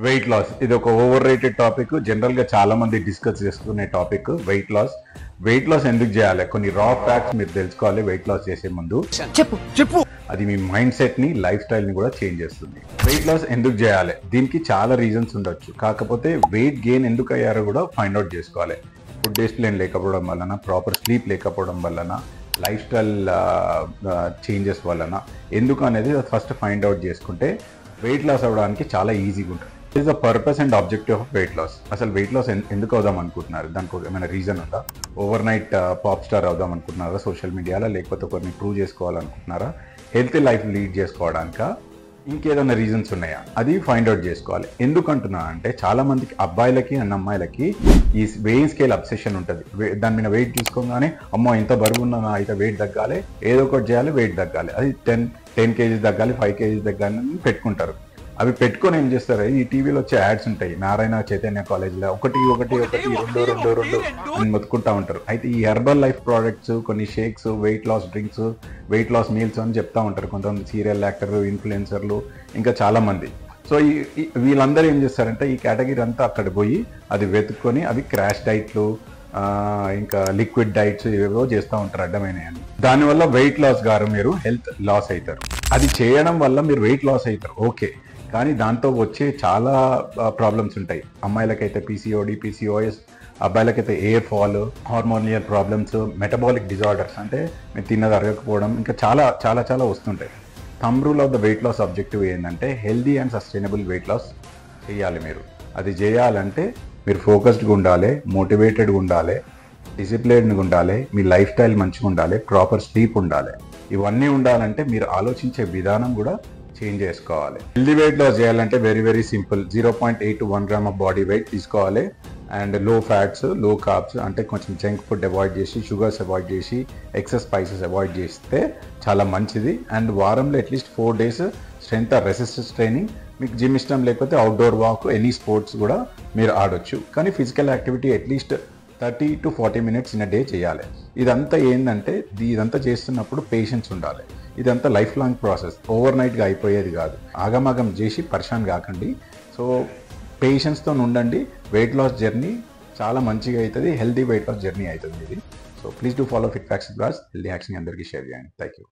Weight loss ఇది ఒక over rated topic. General గా చాలా మంది డిస్కస్ చేసుకునే topic weight loss. Weight loss ఎందుకు చేయాలి, కొన్ని రా ఫ్యాక్ట్స్ మీరు తెలుసుకోవాలి. వెయిట్ లాస్ చేసే ముందు చెప్పు అది మీ మైండ్ సెట్ ని, లైఫ్ స్టైల్ ని కూడా చేంజ్ చేస్తుంది. వెయిట్ లాస్ ఎందుకు చేయాలి, దీనికి చాలా రీజన్స్ ఉండొచ్చు. కాకపోతే వెయిట్ గెయిన్ ఎందుకు అయ్యారో కూడా ఫైండ్ అవుట్ చేసుకోవాలి. ఫుడ్ డిసిప్లిన్ లేకపోవడం వలన, ప్రాపర్ స్లీప్ లేకపోవడం వలన, లైఫ్ స్టైల్ చేంజెస్ వలన ఎందుకు అనేది ఫస్ట్ ఫైండ్ అవుట్ చేసుకుంటే వెయిట్ లాస్ అవ్వడానికి చాలా ఈజీగా ఉంటుంది. Is the purpose and objective of weight loss. అసలు వెయిట్ లాస్ ఎందుకు అవుదాం అనుకుంటున్నారు, దానికి ఏమైనా రీజన్ ఉందా? ఓవర్ నైట్ పాప్ స్టార్ అవుదాం అనుకుంటున్నారా సోషల్ మీడియాలో, లేకపోతే ఒకరిని ప్రూవ్ చేసుకోవాలనుకుంటున్నారా, హెల్తీ లైఫ్ లీడ్ చేసుకోవడానికా, ఇంకేదైనా రీజన్స్ ఉన్నాయా, అది ఫైండ్ అవుట్ చేసుకోవాలి. ఎందుకు అంటున్నా అంటే చాలా మందికి అబ్బాయిలకి అండ్ అమ్మాయిలకి ఈ వెయిట్ స్కేల్ అబ్సెషన్ ఉంటుంది. దాని మీద వెయిట్ చూసుకోగానే అమ్మో ఇంత బరువు ఉన్నా అయితే వెయిట్ తగ్గాలి, ఏదో ఒకటి చేయాలి, వెయిట్ తగ్గాలి, అది 10 కేజీస్ తగ్గాలి, 5 కేజీస్ తగ్గాలి అని పెట్టుకుంటారు. అవి పెట్టుకొని ఏం చేస్తారు, ఈ టీవీలో వచ్చే యాడ్స్ ఉంటాయి, నారాయణ చైతన్య కాలేజ్లో ఒకటి రెండు అని మొత్తుకుంటా ఉంటారు. అయితే ఈ హెర్బల్ లైఫ్ ప్రోడక్ట్స్, కొన్ని shakes, weight loss drinks, weight loss meals అని చెప్తా ఉంటారు కొంతమంది సీరియల్ యాక్టర్లు, ఇన్ఫ్లుయెన్సర్లు, ఇంకా చాలా మంది. సో వీళ్ళందరూ ఏం చేస్తారంటే ఈ కేటగిరీ అంతా అక్కడ పోయి అది వెతుక్కొని అవి క్రాష్ డైట్లు, ఇంకా లిక్విడ్ డైట్స్ ఇవేవో చేస్తూ ఉంటారు అడ్డమైన. దానివల్ల వెయిట్ లాస్ గారు మీరు హెల్త్ లాస్ అవుతారు. అది చేయడం వల్ల మీరు వెయిట్ లాస్ అవుతారు ఓకే, కానీ దాంతో వచ్చే చాలా ప్రాబ్లమ్స్ ఉంటాయి. అమ్మాయిలకైతే పీసీఓడి, పీసీఓఎస్, అబ్బాయిలకైతే hair fall, hormonal problems, metabolic disorders, అంటే మీరు తిన్నది అరగకపోవడం, ఇంకా చాలా చాలా చాలా వస్తుంటాయి. Thumb rule of the weight loss objective ఏంటంటే healthy and sustainable weight loss చేయాలి. మీరు అది చేయాలంటే మీరు ఫోకస్డ్గా ఉండాలి, మోటివేటెడ్గా ఉండాలి, డిసిప్లిన్డ్గా ఉండాలి, మీ లైఫ్ స్టైల్ మంచిగా ఉండాలి, ప్రాపర్ స్లీప్ ఉండాలి. ఇవన్నీ ఉండాలంటే మీరు ఆలోచించే విధానం కూడా చేంజ్ చేసుకోవాలి. హెల్దీ వెయిట్ లాస్ చేయాలంటే very simple. 0.8 to 1 gram of body weight తీసుకోవాలి. And low fats, low carbs, అంటే కొంచెం జంక్ ఫుడ్ అవాయిడ్ చేసి, షుగర్స్ అవాయిడ్ చేసి, ఎక్సెస్ స్పైసెస్ అవాయిడ్ చేస్తే చాలా మంచిది. అండ్ వారంలో at least 4 days strength or resistance training. మీకు జిమ్ ఇష్టం లేకపోతే అవుట్డోర్ వాక్, ఎనీ స్పోర్ట్స్ కూడా మీరు ఆడొచ్చు. కానీ physical activity at least 30 to 40 minutes in a day చేయాలి. ఇదంతా ఏంటంటే ఇదంతా చేస్తున్నప్పుడు పేషెన్స్ ఉండాలి. ఇదంతా లైఫ్ లాంగ్ ప్రాసెస్, ఓవర్ నైట్గా అయిపోయేది కాదు. ఆగమాగం చేసి పరిశాన్ కాకండి. సో పేషెన్స్తో ఉండండి. వెయిట్ లాస్ జర్నీ చాలా మంచిగా అవుతుంది, హెల్దీ వెయిట్ లాస్ జర్నీ అవుతుంది ఇది. So please do follow fit facts బ్లాస్. హెల్దీ యాక్షన్ అందరికీ షేర్ చేయండి. Thank you.